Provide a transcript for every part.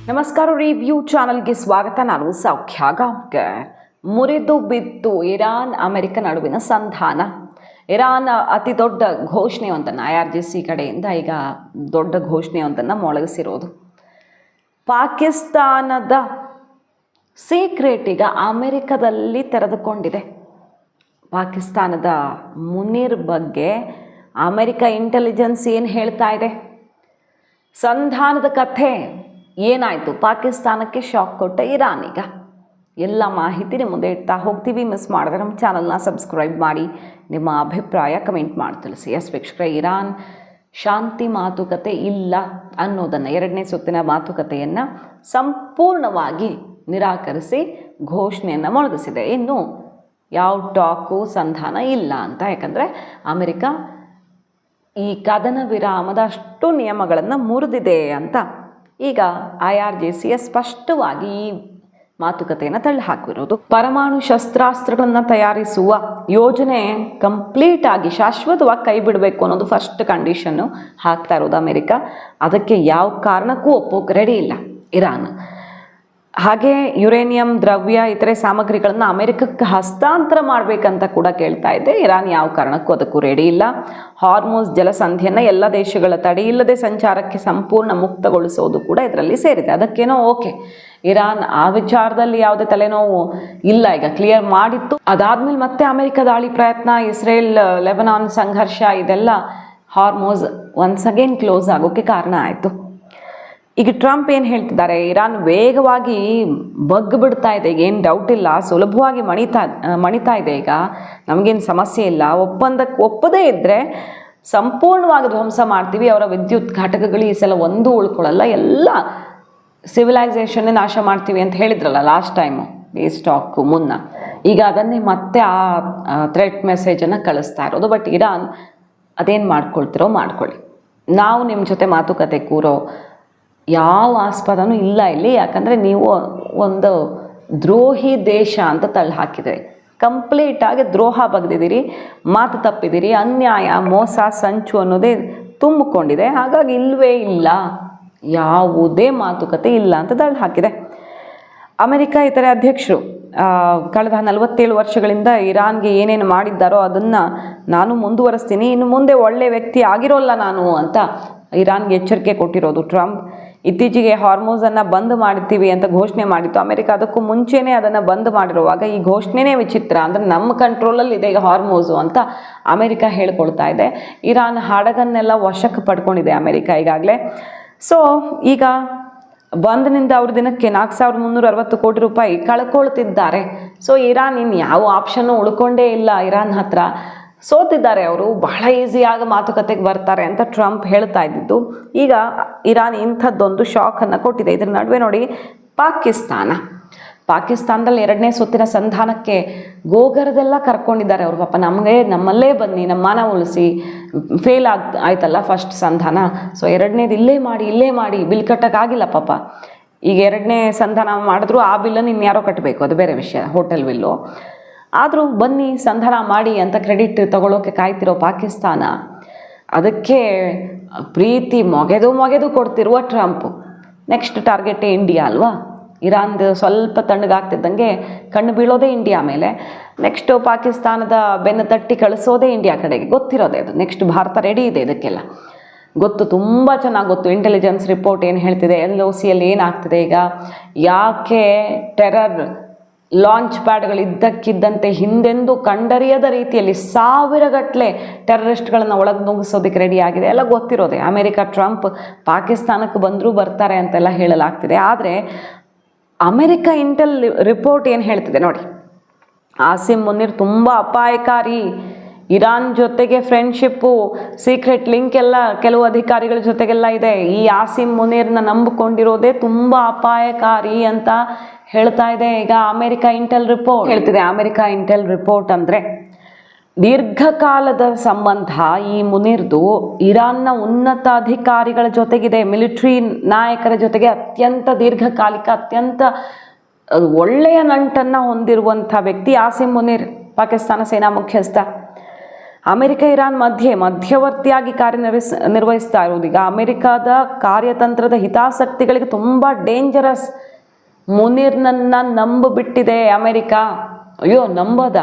ನಮಸ್ಕಾರ. ರಿವ್ಯೂ ಚಾನಲ್ಗೆ ಸ್ವಾಗತ. ನಾನು ಸೌಖ್ಯ ಗಾಂವ್ಕರ್. ಮುರಿದು ಬಿತ್ತು ಇರಾನ್ ಅಮೆರಿಕ ನಡುವಿನ ಸಂಧಾನ. ಇರಾನ್ ಅತಿ ದೊಡ್ಡ ಘೋಷಣೆಯೊಂದನ್ನು IRGC ಕಡೆಯಿಂದ ಈಗ ದೊಡ್ಡ ಘೋಷಣೆಯೊಂದನ್ನು ಮೊಳಗಿಸಿರೋದು. ಪಾಕಿಸ್ತಾನದ ಸೀಕ್ರೆಟ್ ಈಗ ಅಮೆರಿಕದಲ್ಲಿ ತೆರೆದುಕೊಂಡಿದೆ. ಪಾಕಿಸ್ತಾನದ ಮುನೀರ್ ಬಗ್ಗೆ ಅಮೆರಿಕ ಇಂಟೆಲಿಜೆನ್ಸ್ ಏನು ಹೇಳ್ತಾ ಇದೆ? ಸಂಧಾನದ ಕಥೆ ಏನಾಯಿತು? ಪಾಕಿಸ್ತಾನಕ್ಕೆ ಶಾಕ್ ಕೊಟ್ಟ ಇರಾನ್ ಈಗ ಎಲ್ಲ ಮಾಹಿತಿ ನಿಮ್ಮ ಮುಂದೆ ಇಡ್ತಾ ಹೋಗ್ತೀವಿ. ಮಿಸ್ ಮಾಡಿದ್ರೆ ನಮ್ಮ ಚಾನಲ್ನ ಸಬ್ಸ್ಕ್ರೈಬ್ ಮಾಡಿ, ನಿಮ್ಮ ಅಭಿಪ್ರಾಯ ಕಮೆಂಟ್ ಮಾಡಿ ತಿಳಿಸಿ. ವೀಕ್ಷಕರೇ, ಇರಾನ್ ಶಾಂತಿ ಮಾತುಕತೆ ಇಲ್ಲ ಅನ್ನೋದನ್ನು, ಎರಡನೇ ಸುತ್ತಿನ ಮಾತುಕತೆಯನ್ನು ಸಂಪೂರ್ಣವಾಗಿ ನಿರಾಕರಿಸಿ ಘೋಷಣೆಯನ್ನು ಮೊಳಗಿಸಿದೆ. ಇನ್ನು ಯಾವ ಟಾಕು ಸಂಧಾನ ಇಲ್ಲ ಅಂತ. ಯಾಕಂದರೆ ಅಮೆರಿಕ ಈ ಕದನ ವಿರಾಮದ ಅಷ್ಟು ನಿಯಮಗಳನ್ನು ಮುರಿದಿದೆ ಅಂತ ಈಗ IRGC ಸ್ಪಷ್ಟವಾಗಿ ಈ ಮಾತುಕತೆಯನ್ನು ತಳ್ಳಿಹಾಕಿರೋದು. ಪರಮಾಣು ಶಸ್ತ್ರಾಸ್ತ್ರಗಳನ್ನು ತಯಾರಿಸುವ ಯೋಜನೆ ಕಂಪ್ಲೀಟ್ ಆಗಿ ಶಾಶ್ವತವಾಗಿ ಕೈ ಬಿಡಬೇಕು ಅನ್ನೋದು ಫಸ್ಟ್ ಕಂಡೀಷನ್ನು ಹಾಕ್ತಾ ಇರೋದು ಅಮೆರಿಕ. ಅದಕ್ಕೆ ಯಾವ ಕಾರಣಕ್ಕೂ ಒಪ್ಪೋಕೆ ರೆಡಿ ಇಲ್ಲ ಇರಾನ್. ಹಾಗೆ ಯುರೇನಿಯಂ, ದ್ರವ್ಯ, ಇತರೆ ಸಾಮಗ್ರಿಗಳನ್ನು ಅಮೆರಿಕಕ್ಕೆ ಹಸ್ತಾಂತರ ಮಾಡಬೇಕಂತ ಕೂಡ ಕೇಳ್ತಾ ಇದೆ. ಇರಾನ್ ಯಾವ ಕಾರಣಕ್ಕೂ ಅದಕ್ಕೂ ರೆಡಿ ಇಲ್ಲ. ಹಾರ್ಮುಜ್ ಜಲಸಂಧಿಯನ್ನು ಎಲ್ಲ ದೇಶಗಳ ತಡೆ ಇಲ್ಲದೆ ಸಂಚಾರಕ್ಕೆ ಸಂಪೂರ್ಣ ಮುಕ್ತಗೊಳಿಸೋದು ಕೂಡ ಇದರಲ್ಲಿ ಸೇರಿದೆ. ಅದಕ್ಕೇನೋ ಓಕೆ, ಇರಾನ್ ಆ ವಿಚಾರದಲ್ಲಿ ಯಾವುದೇ ತಲೆನೋವು ಇಲ್ಲ, ಈಗ ಕ್ಲಿಯರ್ ಮಾಡಿತ್ತು. ಅದಾದ್ಮೇಲೆ ಮತ್ತೆ ಅಮೆರಿಕ ದಾಳಿ ಪ್ರಯತ್ನ, ಇಸ್ರೇಲ್ ಲೆಬನಾನ್ ಸಂಘರ್ಷ, ಇದೆಲ್ಲ ಹಾರ್ಮುಜ್ ಒನ್ಸ್ ಅಗೇನ್ ಕ್ಲೋಸ್ ಆಗೋಕ್ಕೆ ಕಾರಣ ಆಯಿತು. ಈಗ ಟ್ರಂಪ್ ಏನು ಹೇಳ್ತಿದ್ದಾರೆ? ಇರಾನ್ ವೇಗವಾಗಿ ಬಿಡ್ತಾ ಇದೆ, ಈಗ ಏನು ಡೌಟ್ ಇಲ್ಲ, ಸುಲಭವಾಗಿ ಮಣಿತಾ ಇದೆ. ಈಗ ನಮಗೇನು ಸಮಸ್ಯೆ ಇಲ್ಲ, ಒಪ್ಪಂದಕ್ಕೆ ಒಪ್ಪದೇ ಇದ್ದರೆ ಸಂಪೂರ್ಣವಾಗಿ ಧ್ವಂಸ ಮಾಡ್ತೀವಿ, ಅವರ ವಿದ್ಯುತ್ ಘಟಕಗಳು ಈ ಸಲ ಒಂದು ಉಳ್ಕೊಳ್ಳಲ್ಲ, ಎಲ್ಲ ಸಿವಿಲೈಸೇಷನ್ನೇ ನಾಶ ಮಾಡ್ತೀವಿ ಅಂತ ಹೇಳಿದ್ರಲ್ಲ ಲಾಸ್ಟ್ ಟೈಮು ಈ ಸ್ಟಾಕು ಮುನ್ನ. ಈಗ ಅದನ್ನೇ ಮತ್ತೆ ಆ ಥ್ರೆಟ್ ಮೆಸೇಜನ್ನು ಕಳಿಸ್ತಾ ಇರೋದು. ಬಟ್ ಇರಾನ್ ಅದೇನು ಮಾಡ್ಕೊಳ್ತಿರೋ ಮಾಡ್ಕೊಳ್ಳಿ, ನಾವು ನಿಮ್ಮ ಜೊತೆ ಮಾತುಕತೆ ಕೂರೋ ಯಾವ ಆಸ್ಪದನೂ ಇಲ್ಲ ಇಲ್ಲಿ. ಯಾಕಂದರೆ ನೀವು ಒಂದು ದ್ರೋಹಿ ದೇಶ ಅಂತ ತಳ್ಳಿ ಹಾಕಿದೆ, ಕಂಪ್ಲೀಟಾಗಿ ದ್ರೋಹ ಬಗ್ದಿದ್ದೀರಿ, ಮಾತು ತಪ್ಪಿದ್ದೀರಿ, ಅನ್ಯಾಯ, ಮೋಸ, ಸಂಚು ಅನ್ನೋದೇ ತುಂಬಿಕೊಂಡಿದೆ. ಹಾಗಾಗಿ ಇಲ್ಲವೇ ಇಲ್ಲ, ಯಾವುದೇ ಮಾತುಕತೆ ಇಲ್ಲ ಅಂತ ತಳ್ಳಿ ಹಾಕಿದೆ ಅಮೆರಿಕ. ಇತರೆ ಅಧ್ಯಕ್ಷರು ಕಳೆದ 47 ವರ್ಷಗಳಿಂದ ಇರಾನ್ಗೆ ಏನೇನು ಮಾಡಿದ್ದಾರೋ ಅದನ್ನು ನಾನು ಮುಂದುವರಿಸ್ತೀನಿ, ಇನ್ನು ಮುಂದೆ ಒಳ್ಳೆ ವ್ಯಕ್ತಿ ಆಗಿರೋಲ್ಲ ನಾನು ಅಂತ ಇರಾನ್ಗೆ ಎಚ್ಚರಿಕೆ ಕೊಟ್ಟಿರೋದು ಟ್ರಂಪ್. ಇತ್ತೀಚೆಗೆ ಹಾರ್ಮೋಸನ್ನು ಬಂದ್ ಮಾಡ್ತೀವಿ ಅಂತ ಘೋಷಣೆ ಮಾಡಿತ್ತು ಅಮೆರಿಕ. ಅದಕ್ಕೂ ಮುಂಚೆನೇ ಅದನ್ನು ಬಂದ್ ಮಾಡಿರುವಾಗ ಈ ಘೋಷಣೆನೇ ವಿಚಿತ್ರ. ಅಂದರೆ ನಮ್ಮ ಕಂಟ್ರೋಲಲ್ಲಿ ಇದೆ ಈಗ ಹಾರ್ಮೋಸು ಅಂತ ಅಮೆರಿಕ ಹೇಳ್ಕೊಳ್ತಾ ಇದೆ. ಇರಾನ್ ಹಡಗನ್ನೆಲ್ಲ ವಶಕ್ಕೆ ಪಡ್ಕೊಂಡಿದೆ ಅಮೆರಿಕ ಈಗಾಗಲೇ. ಸೊ ಈಗ ಬಂದ್ನಿಂದ ಅವ್ರ ದಿನಕ್ಕೆ 4360 ಕೋಟಿ ರೂಪಾಯಿ ಕಳ್ಕೊಳ್ತಿದ್ದಾರೆ. ಸೊ ಇರಾನ್ ಇನ್ನು ಯಾವ ಆಪ್ಷನ್ನು ಉಳ್ಕೊಂಡೇ ಇಲ್ಲ ಇರಾನ್ ಹತ್ರ, ಸೋತಿದ್ದಾರೆ ಅವರು, ಬಹಳ ಈಸಿಯಾಗಿ ಮಾತುಕತೆಗೆ ಬರ್ತಾರೆ ಅಂತ ಟ್ರಂಪ್ ಹೇಳ್ತಾ ಇದ್ದಿದ್ದು. ಈಗ ಇರಾನ್ ಇಂಥದ್ದೊಂದು ಶಾಕನ್ನು ಕೊಟ್ಟಿದೆ. ಇದ್ರ ನಡುವೆ ನೋಡಿ, ಪಾಕಿಸ್ತಾನದಲ್ಲಿ ಎರಡನೇ ಸುತ್ತಿನ ಸಂಧಾನಕ್ಕೆ ಗೋಗರದೆಲ್ಲ ಕರ್ಕೊಂಡಿದ್ದಾರೆ ಅವರು. ಪಾಪ ನಮ್ಮಲ್ಲೇ ಬನ್ನಿ, ನಮ್ಮ ಮಾನ ಉಳಿಸಿ, ಫೇಲ್ ಆಯ್ತಲ್ಲ ಫಸ್ಟ್ ಸಂಧಾನ, ಸೊ ಎರಡನೇದು ಇಲ್ಲೇ ಮಾಡಿ ಬಿಲ್ ಕಟ್ಟೋಕ್ಕಾಗಿಲ್ಲ ಪಾಪ. ಈಗ ಎರಡನೇ ಸಂಧಾನ ಮಾಡಿದ್ರು ಆ ಬಿಲ್ಲನ್ನು ಇನ್ಯಾರೋ ಕಟ್ಟಬೇಕು, ಅದು ಬೇರೆ ವಿಷಯ, ಹೋಟೆಲ್ ಬಿಲ್ಲು. ಆದರೂ ಬನ್ನಿ ಸಂಧಾನ ಮಾಡಿ ಅಂತ ಕ್ರೆಡಿಟ್ ತಗೊಳ್ಳೋಕೆ ಕಾಯ್ತಿರೋ ಪಾಕಿಸ್ತಾನ, ಅದಕ್ಕೆ ಪ್ರೀತಿ ಮೊಗೆದು ಕೊಡ್ತಿರುವ ಟ್ರಂಪ್ ನೆಕ್ಸ್ಟ್ ಟಾರ್ಗೆಟೇ ಇಂಡಿಯಾ ಅಲ್ವಾ? ಇರಾನ್ದು ಸ್ವಲ್ಪ ತಣ್ಣಗಾಗ್ತಿದ್ದಂಗೆ ಕಣ್ಣು ಬೀಳೋದೇ ಇಂಡಿಯಾ ಮೇಲೆ. ನೆಕ್ಸ್ಟು ಪಾಕಿಸ್ತಾನದ ಬೆನ್ನು ತಟ್ಟಿ ಕಳಿಸೋದೇ ಇಂಡಿಯಾ ಕಡೆಗೆ, ಗೊತ್ತಿರೋದೇ ಅದು. ನೆಕ್ಸ್ಟ್ ಭಾರತ ರೆಡಿ ಇದೆ ಇದಕ್ಕೆಲ್ಲ, ಗೊತ್ತು, ತುಂಬ ಚೆನ್ನಾಗಿ ಗೊತ್ತು. ಇಂಟೆಲಿಜೆನ್ಸ್ ರಿಪೋರ್ಟ್ ಏನು ಹೇಳ್ತಿದೆ, LOCಯಲ್ಲಿ ಏನಾಗ್ತಿದೆ ಈಗ, ಯಾಕೆ ಟೆರರ್ ಲಾಂಚ್ ಪ್ಯಾಡ್ಗಳು ಇದ್ದಕ್ಕಿದ್ದಂತೆ ಹಿಂದೆಂದೂ ಕಂಡರಿಯದ ರೀತಿಯಲ್ಲಿ ಸಾವಿರಗಟ್ಟಲೆ ಟೆರರಿಸ್ಟ್ಗಳನ್ನು ಒಳಗೆ ನುಗ್ಗಿಸೋದಕ್ಕೆ ರೆಡಿ ಆಗಿದೆ, ಎಲ್ಲ ಗೊತ್ತಿರೋದೆ. ಅಮೆರಿಕ ಟ್ರಂಪ್ ಪಾಕಿಸ್ತಾನಕ್ಕೆ ಬಂದರೂ ಬರ್ತಾರೆ ಅಂತೆಲ್ಲ ಹೇಳಲಾಗ್ತಿದೆ. ಆದರೆ ಅಮೆರಿಕ ಇಂಟೆಲ್ ರಿಪೋರ್ಟ್ ಏನು ಹೇಳ್ತಿದೆ ನೋಡಿ, ಆಸಿಮ್ ಮುನೀರ್ ತುಂಬ ಅಪಾಯಕಾರಿ, ಇರಾನ್ ಜೊತೆಗೆ ಫ್ರೆಂಡ್ಶಿಪ್ಪು, ಸೀಕ್ರೆಟ್ ಲಿಂಕ್ ಎಲ್ಲ ಕೆಲವು ಅಧಿಕಾರಿಗಳ ಜೊತೆಗೆಲ್ಲ ಇದೆ, ಈ ಆಸಿಮ್ ಮುನೀರ್ನ ನಂಬಿಕೊಂಡಿರೋದೇ ತುಂಬ ಅಪಾಯಕಾರಿ ಅಂತ ಹೇಳ್ತಾ ಇದೆ ಈಗ ಅಮೆರಿಕ ಇಂಟೆಲ್ ರಿಪೋರ್ಟ್ ಹೇಳ್ತಿದೆ. ಅಮೆರಿಕ ಇಂಟೆಲ್ ರಿಪೋರ್ಟ್ ಅಂದರೆ ದೀರ್ಘಕಾಲದ ಸಂಬಂಧ ಈ ಮುನೀರ್ದು ಇರಾನ್ನ ಉನ್ನತ ಅಧಿಕಾರಿಗಳ ಜೊತೆಗಿದೆ, ಮಿಲಿಟರಿ ನಾಯಕರ ಜೊತೆಗೆ ಅತ್ಯಂತ ದೀರ್ಘಕಾಲಿಕ, ಅತ್ಯಂತ ಒಳ್ಳೆಯ ನಂಟನ್ನು ಹೊಂದಿರುವಂಥ ವ್ಯಕ್ತಿ ಆಸಿಮ್ ಮುನೀರ್, ಪಾಕಿಸ್ತಾನ ಸೇನಾ ಮುಖ್ಯಸ್ಥ. ಅಮೆರಿಕ ಇರಾನ್ ಮಧ್ಯವರ್ತಿಯಾಗಿ ನಿರ್ವಹಿಸ್ತಾ ಇರೋದು ಈಗ ಅಮೆರಿಕದ ಕಾರ್ಯತಂತ್ರದ ಹಿತಾಸಕ್ತಿಗಳಿಗೆ ತುಂಬ ಡೇಂಜರಸ್. ಮುನೀರ್ನನ್ನು ನಂಬಿಬಿಟ್ಟಿದೆ ಅಮೆರಿಕ. ಅಯ್ಯೋ ನಂಬೋದ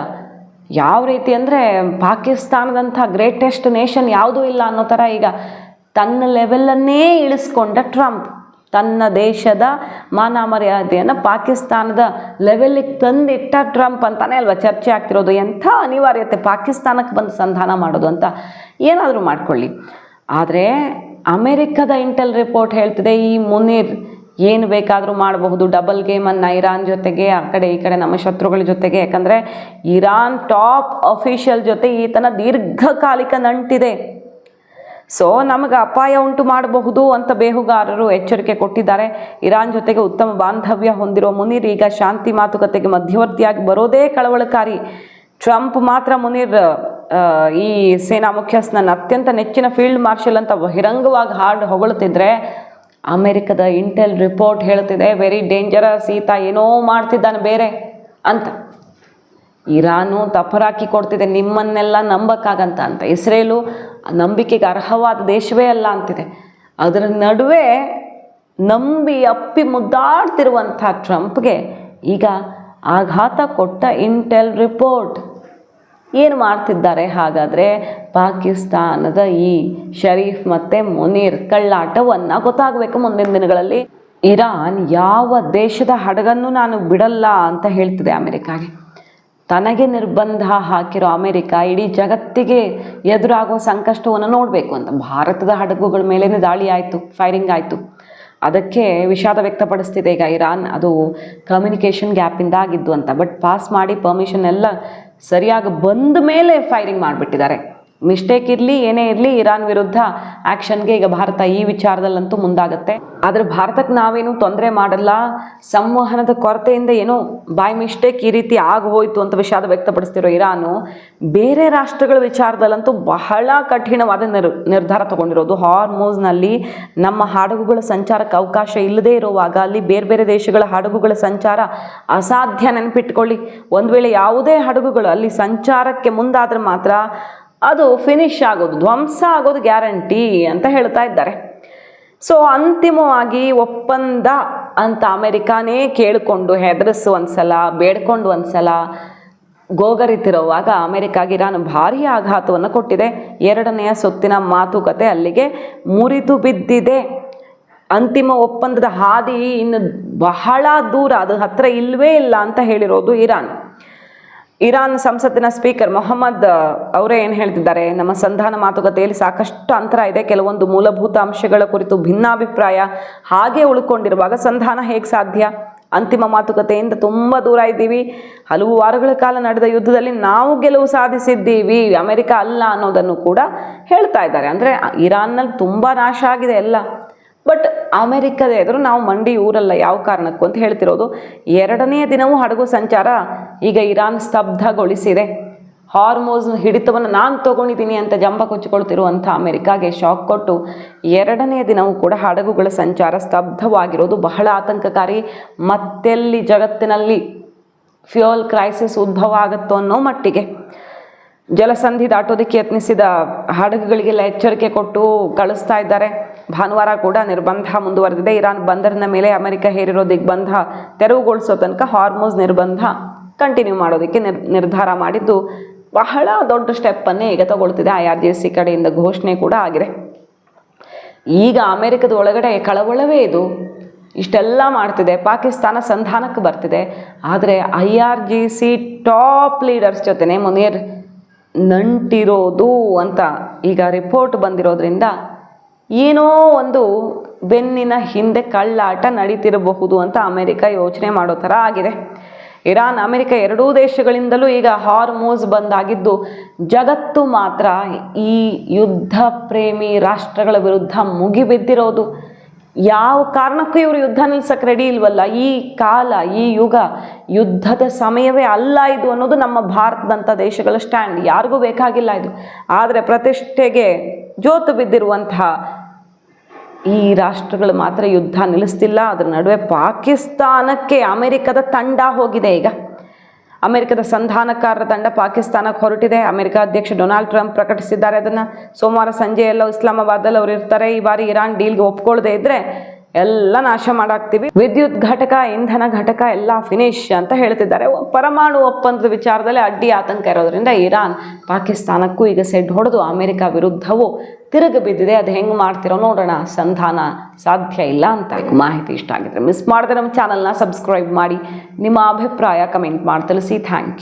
ಯಾವ ರೀತಿ ಅಂದರೆ ಪಾಕಿಸ್ತಾನದಂಥ ಗ್ರೇಟೆಸ್ಟ್ ನೇಷನ್ ಯಾವುದೂ ಇಲ್ಲ ಅನ್ನೋ ಥರ ಈಗ ತನ್ನ ಲೆವೆಲನ್ನೇ ಇಳಿಸ್ಕೊಂಡ ಟ್ರಂಪ್. ತನ್ನ ದೇಶದ ಮಾನ ಮರ್ಯಾದೆಯನ್ನು ಪಾಕಿಸ್ತಾನದ ಲೆವೆಲ್ಲಿಗೆ ತಂದಿಟ್ಟ ಟ್ರಂಪ್ ಅಂತಾನೆ ಅಲ್ವಾ ಚರ್ಚೆ ಆಗ್ತಿರೋದು. ಎಂಥ ಅನಿವಾರ್ಯತೆ ಪಾಕಿಸ್ತಾನಕ್ಕೆ ಬಂದು ಸಂಧಾನ ಮಾಡೋದು ಅಂತ. ಏನಾದರೂ ಮಾಡ್ಕೊಳ್ಳಿ, ಆದರೆ ಅಮೆರಿಕದ ಇಂಟೆಲ್ ರಿಪೋರ್ಟ್ ಹೇಳ್ತಿದೆ ಈ ಮುನೀರ್ ಏನು ಬೇಕಾದರೂ ಮಾಡಬಹುದು, ಡಬಲ್ ಗೇಮನ್ನು ಇರಾನ್ ಜೊತೆಗೆ, ಆ ಕಡೆ ಈ ಕಡೆ ನಮ್ಮ ಶತ್ರುಗಳ ಜೊತೆಗೆ. ಯಾಕಂದರೆ ಇರಾನ್ ಟಾಪ್ ಅಫಿಷಿಯಲ್ ಜೊತೆ ಈತನ ದೀರ್ಘಕಾಲಿಕ ನಂಟಿದೆ. ಸೊ ನಮಗೆ ಅಪಾಯ ಉಂಟು ಮಾಡಬಹುದು ಅಂತ ಬೇಹುಗಾರರು ಎಚ್ಚರಿಕೆ ಕೊಟ್ಟಿದ್ದಾರೆ. ಇರಾನ್ ಜೊತೆಗೆ ಉತ್ತಮ ಬಾಂಧವ್ಯ ಹೊಂದಿರುವ ಮುನೀರ್ ಈಗ ಶಾಂತಿ ಮಾತುಕತೆಗೆ ಮಧ್ಯವರ್ತಿಯಾಗಿ ಬರೋದೇ ಕಳವಳಕಾರಿ. ಟ್ರಂಪ್ ಮಾತ್ರ ಮುನೀರ್ ಈ ಸೇನಾ ಮುಖ್ಯಸ್ಥನ ಅತ್ಯಂತ ನೆಚ್ಚಿನ ಫೀಲ್ಡ್ ಮಾರ್ಷಲ್ ಅಂತ ಬಹಿರಂಗವಾಗಿ ಹೊಗಳುತ್ತಿದ್ರೆ, ಅಮೆರಿಕದ ಇಂಟೆಲ್ ರಿಪೋರ್ಟ್ ಹೇಳ್ತಿದೆ ವೆರಿ ಡೇಂಜರಸ್, ಈತ ಏನೋ ಮಾಡ್ತಿದ್ದಾನೆ ಬೇರೆ ಅಂತ. ಇರಾನು ತಪರಾಕಿ ಕೊಡ್ತಿದೆ ನಿಮ್ಮನ್ನೆಲ್ಲ ನಂಬಕ್ಕಾಗಂತ ಅಂತ. ಇಸ್ರೇಲು ನಂಬಿಕೆಗೆ ಅರ್ಹವಾದ ದೇಶವೇ ಅಲ್ಲ ಅಂತಿದೆ. ಅದರ ನಡುವೆ ನಂಬಿ ಅಪ್ಪಿ ಮುದ್ದಾಡ್ತಿರುವಂಥ ಟ್ರಂಪ್ಗೆ ಈಗ ಆಘಾತ ಕೊಟ್ಟ ಇಂಟೆಲ್ ರಿಪೋರ್ಟ್. ಏನು ಮಾಡ್ತಿದ್ದಾರೆ ಹಾಗಾದರೆ ಪಾಕಿಸ್ತಾನದ ಈ ಶರೀಫ್ ಮತ್ತು ಮುನೀರ್ ಕಳ್ಳಾಟವನ್ನು ಗೊತ್ತಾಗಬೇಕು ಮುಂದಿನ ದಿನಗಳಲ್ಲಿ. ಇರಾನ್ ಯಾವ ದೇಶದ ಹಡಗನ್ನು ನಾನು ಬಿಡಲ್ಲ ಅಂತ ಹೇಳ್ತಿದೆ ಅಮೆರಿಕಾಗೆ. ತನಗೆ ನಿರ್ಬಂಧ ಹಾಕಿರೋ ಅಮೆರಿಕ ಇಡೀ ಜಗತ್ತಿಗೆ ಎದುರಾಗುವ ಸಂಕಷ್ಟವನ್ನು ನೋಡಬೇಕು ಅಂತ ಭಾರತದ ಹಡಗುಗಳ ಮೇಲೇ ದಾಳಿ ಆಯಿತು, ಫೈರಿಂಗ್ ಆಯಿತು. ಅದಕ್ಕೆ ವಿಷಾದ ವ್ಯಕ್ತಪಡಿಸ್ತಿದೆ ಈಗ ಇರಾನ್. ಅದು ಕಮ್ಯುನಿಕೇಷನ್ ಗ್ಯಾಪಿಂದ ಆಗಿದ್ದು ಅಂತ. ಬಟ್ ಪಾಸ್ ಮಾಡಿ ಪರ್ಮಿಷನ್ ಎಲ್ಲ ಸರಿಯಾಗಿ ಬಂದ ಮೇಲೆ ಫೈರಿಂಗ್ ಮಾಡಿಬಿಟ್ಟಿದ್ದಾರೆ. ಮಿಸ್ಟೇಕ್ ಇರಲಿ ಏನೇ ಇರಲಿ ಇರಾನ್ ವಿರುದ್ಧ ಆ್ಯಕ್ಷನ್ಗೆ ಈಗ ಭಾರತ ಈ ವಿಚಾರದಲ್ಲಂತೂ ಮುಂದಾಗುತ್ತೆ. ಆದರೆ ಭಾರತಕ್ಕೆ ನಾವೇನು ತೊಂದರೆ ಮಾಡಲ್ಲ, ಸಂವಹನದ ಕೊರತೆಯಿಂದ ಏನೋ ಬೈ ಮಿಸ್ಟೇಕ್ ಈ ರೀತಿ ಆಗೋಯ್ತು ಅಂತ ವಿಷಾದ ವ್ಯಕ್ತಪಡಿಸ್ತಿರೋ ಇರಾನು ಬೇರೆ ರಾಷ್ಟ್ರಗಳ ವಿಚಾರದಲ್ಲಂತೂ ಬಹಳ ಕಠಿಣವಾದ ನಿರ್ಧಾರ ತಗೊಂಡಿರೋದು. ಹಾರ್ಮೂಜ್ನಲ್ಲಿ ನಮ್ಮ ಹಡಗುಗಳ ಸಂಚಾರಕ್ಕೆ ಅವಕಾಶ ಇಲ್ಲದೇ ಇರುವಾಗ ಅಲ್ಲಿ ಬೇರೆ ಬೇರೆ ದೇಶಗಳ ಹಡಗುಗಳ ಸಂಚಾರ ಅಸಾಧ್ಯ. ನೆನಪಿಟ್ಕೊಳ್ಳಿ, ಒಂದು ವೇಳೆ ಯಾವುದೇ ಹಡಗುಗಳು ಅಲ್ಲಿ ಸಂಚಾರಕ್ಕೆ ಮುಂದಾದರೆ ಮಾತ್ರ ಅದು ಫಿನಿಶ್ ಆಗೋದು, ಧ್ವಂಸ ಆಗೋದು ಗ್ಯಾರಂಟಿ ಅಂತ ಹೇಳ್ತಾ ಇದ್ದಾರೆ. ಸೊ ಅಂತಿಮವಾಗಿ ಒಪ್ಪಂದ ಅಂತ ಅಮೆರಿಕಾನೇ ಕೇಳಿಕೊಂಡು ಹೆದರಿಸು ಒಂದ್ಸಲ, ಬೇಡ್ಕೊಂಡು ಒಂದ್ಸಲ ಗೋಗರಿತಿರುವಾಗ ಅಮೆರಿಕಾಗೆ ಇರಾನ್ ಭಾರೀ ಆಘಾತವನ್ನು ಕೊಟ್ಟಿದೆ. ಎರಡನೆಯ ಸುತ್ತಿನ ಮಾತುಕತೆ ಅಲ್ಲಿಗೆ ಮುರಿದು ಬಿದ್ದಿದೆ. ಅಂತಿಮ ಒಪ್ಪಂದದ ಹಾದಿ ಇನ್ನು ಬಹಳ ದೂರ, ಅದು ಹತ್ತಿರ ಇಲ್ಲವೇ ಇಲ್ಲ ಅಂತ ಹೇಳಿರೋದು ಇರಾನ್. ಇರಾನ್ ಸಂಸತ್ತಿನ ಸ್ಪೀಕರ್ ಮೊಹಮ್ಮದ್ ಅವರೇ ಏನು ಹೇಳ್ತಿದ್ದಾರೆ, ನಮ್ಮ ಸಂಧಾನ ಮಾತುಕತೆಯಲ್ಲಿ ಸಾಕಷ್ಟು ಅಂತರ ಇದೆ, ಕೆಲವೊಂದು ಮೂಲಭೂತ ಅಂಶಗಳ ಕುರಿತು ಭಿನ್ನಾಭಿಪ್ರಾಯ ಹಾಗೆ ಉಳ್ಕೊಂಡಿರುವಾಗ ಸಂಧಾನ ಹೇಗೆ ಸಾಧ್ಯ? ಅಂತಿಮ ಮಾತುಕತೆಯಿಂದ ತುಂಬ ದೂರ ಇದ್ದೀವಿ. ಹಲವು ವಾರಗಳ ಕಾಲ ನಡೆದ ಯುದ್ಧದಲ್ಲಿ ನಾವು ಗೆಲುವು ಸಾಧಿಸಿದ್ದೀವಿ, ಅಮೆರಿಕ ಅಲ್ಲ ಅನ್ನೋದನ್ನು ಕೂಡ ಹೇಳ್ತಾ ಇದ್ದಾರೆ. ಅಂದರೆ ಇರಾನ್ನಲ್ಲಿ ತುಂಬ ನಾಶ ಆಗಿದೆ ಎಲ್ಲ, ಬಟ್ ಅಮೆರಿಕದ ಎದುರು ನಾವು ಮಂಡಿ ಊರಲ್ಲ ಯಾವ ಕಾರಣಕ್ಕೂ ಅಂತ ಹೇಳ್ತಿರೋದು. ಎರಡನೆಯ ದಿನವೂ ಹಡಗು ಸಂಚಾರ ಈಗ ಇರಾನ್ ಸ್ತಬ್ಧಗೊಳಿಸಿದೆ. ಹಾರ್ಮೋಸ್ ಹಿಡಿತವನ್ನು ನಾನು ತೊಗೊಂಡಿದ್ದೀನಿ ಅಂತ ಜಂಬ ಕೊಚ್ಚಿಕೊಳ್ತಿರುವಂಥ ಅಮೆರಿಕಾಗೆ ಶಾಕ್ ಕೊಟ್ಟು ಎರಡನೆಯ ದಿನವೂ ಕೂಡ ಹಡಗುಗಳ ಸಂಚಾರ ಸ್ತಬ್ಧವಾಗಿರೋದು ಬಹಳ ಆತಂಕಕಾರಿ. ಮತ್ತೆಲ್ಲಿ ಜಗತ್ತಿನಲ್ಲಿ ಫ್ಯೂಯಲ್ ಕ್ರೈಸಿಸ್ ಉದ್ಭವ ಆಗುತ್ತೋ ಅನ್ನೋ ಮಟ್ಟಿಗೆ ಜಲಸಂಧಿ ದಾಟೋದಕ್ಕೆ ಯತ್ನಿಸಿದ ಹಡಗುಗಳಿಗೆಲ್ಲ ಎಚ್ಚರಿಕೆ ಕೊಟ್ಟು ಕಳಿಸ್ತಾ ಇದ್ದಾರೆ. ಭಾನುವಾರ ಕೂಡ ನಿರ್ಬಂಧ ಮುಂದುವರೆದಿದೆ. ಇರಾನ್ ಬಂದರಿನ ಮೇಲೆ ಅಮೆರಿಕ ಹೇರಿರೋ ದಿಗ್ಬಂಧ ತೆರವುಗೊಳಿಸೋ ತನಕ ಹಾರ್ಮೋಸ್ ನಿರ್ಬಂಧ ಕಂಟಿನ್ಯೂ ಮಾಡೋದಕ್ಕೆ ನಿರ್ಧಾರ ಮಾಡಿದ್ದು ಬಹಳ ದೊಡ್ಡ ಸ್ಟೆಪ್ಪನ್ನೇ ಈಗ ತಗೊಳ್ತಿದೆ. IRGC ಕಡೆಯಿಂದ ಘೋಷಣೆ ಕೂಡ ಆಗಿದೆ. ಈಗ ಅಮೆರಿಕದ ಒಳಗಡೆ ಕಳವಳವೇ ಇದು. ಇಷ್ಟೆಲ್ಲ ಮಾಡ್ತಿದೆ, ಪಾಕಿಸ್ತಾನ ಸಂಧಾನಕ್ಕೆ ಬರ್ತಿದೆ, ಆದರೆ IRGC ಟಾಪ್ ಲೀಡರ್ಸ್ ಜೊತೆನೆ ಮುನೀರ್ ನಂಟಿರೋದು ಅಂತ ಈಗ ರಿಪೋರ್ಟ್ ಬಂದಿರೋದ್ರಿಂದ ಏನೋ ಒಂದು ಬೆನ್ನಿನ ಹಿಂದೆ ಕಳ್ಳಾಟ ನಡೀತಿರಬಹುದು ಅಂತ ಅಮೆರಿಕ ಯೋಚನೆ ಮಾಡೋ ಥರ ಆಗಿದೆ. ಇರಾನ್ ಅಮೆರಿಕ ಎರಡೂ ದೇಶಗಳಿಂದಲೂ ಈಗ ಹಾರ್ಮೋಸ್ ಬಂದಾಗಿದ್ದು ಜಗತ್ತು ಮಾತ್ರ ಈ ಯುದ್ಧ ಪ್ರೇಮಿ ರಾಷ್ಟ್ರಗಳ ವಿರುದ್ಧ ಮುಗಿಬಿದ್ದಿರೋದು. ಯಾವ ಕಾರಣಕ್ಕೂ ಇವರು ಯುದ್ಧ ನಿಲ್ಸಕ್ಕೆ ರೆಡಿ ಇಲ್ವಲ್ಲ. ಈ ಕಾಲ, ಈ ಯುಗ ಯುದ್ಧದ ಸಮಯವೇ ಅಲ್ಲ ಇದು ಅನ್ನೋದು ನಮ್ಮ ಭಾರತದಂಥ ದೇಶಗಳ ಸ್ಟ್ಯಾಂಡ್. ಯಾರಿಗೂ ಬೇಕಾಗಿಲ್ಲ ಇದು. ಆದರೆ ಪ್ರತಿಷ್ಠೆಗೆ ಜೋತು ಬಿದ್ದಿರುವಂತಹ ಈ ರಾಷ್ಟ್ರಗಳು ಮಾತ್ರ ಯುದ್ಧ ನಿಲ್ಲಿಸ್ತಿಲ್ಲ. ಅದರ ನಡುವೆ ಪಾಕಿಸ್ತಾನಕ್ಕೆ ಅಮೆರಿಕದ ತಂಡ ಹೋಗಿದೆ. ಈಗ ಅಮೆರಿಕದ ಸಂಧಾನಕಾರರ ತಂಡ ಪಾಕಿಸ್ತಾನಕ್ಕೆ ಹೊರಟಿದೆ. ಅಮೆರಿಕ ಅಧ್ಯಕ್ಷ ಡೊನಾಲ್ಡ್ ಟ್ರಂಪ್ ಪ್ರಕಟಿಸಿದ್ದಾರೆ ಅದನ್ನು. ಸೋಮವಾರ ಸಂಜೆ ಎಲ್ಲೋ ಇಸ್ಲಾಮಾಬಾದಲ್ಲಿ ಅವರು ಇರ್ತಾರೆ. ಈ ಬಾರಿ ಇರಾನ್ ಡೀಲ್ಗೆ ಒಪ್ಕೊಳ್ಳದೆ ಇದ್ರೆ ಎಲ್ಲ ನಾಶ ಮಾಡಾಕ್ತೀವಿ, ವಿದ್ಯುತ್ ಘಟಕ, ಇಂಧನ ಘಟಕ ಎಲ್ಲ ಫಿನಿಶ್ ಅಂತ ಹೇಳ್ತಿದ್ದಾರೆ. ಪರಮಾಣು ಒಪ್ಪಂದದ ವಿಚಾರದಲ್ಲಿ ಅಡ್ಡಿ ಆತಂಕ ಇರೋದ್ರಿಂದ ಇರಾನ್ ಪಾಕಿಸ್ತಾನಕ್ಕೂ ಈಗ ಸೆಡ್ ಹೊಡೆದು ಅಮೆರಿಕ ವಿರುದ್ಧವೂ ತಿರುಗಿ ಬಿದ್ದಿದೆ. ಅದು ಹೆಂಗೆ ಮಾಡ್ತಿರೋ ನೋಡೋಣ. ಸಂಧಾನ ಸಾಧ್ಯ ಇಲ್ಲ ಅಂತ. ಮಾಹಿತಿ ಇಷ್ಟ ಆಗಿದ್ರೆ ಮಿಸ್ ಮಾಡದೆ ನಮ್ಮ ಚಾನಲ್ನ ಸಬ್ಸ್ಕ್ರೈಬ್ ಮಾಡಿ, ನಿಮ್ಮ ಅಭಿಪ್ರಾಯ ಕಮೆಂಟ್ ಮಾಡಿ ತಿಳಿಸಿ. Thank you.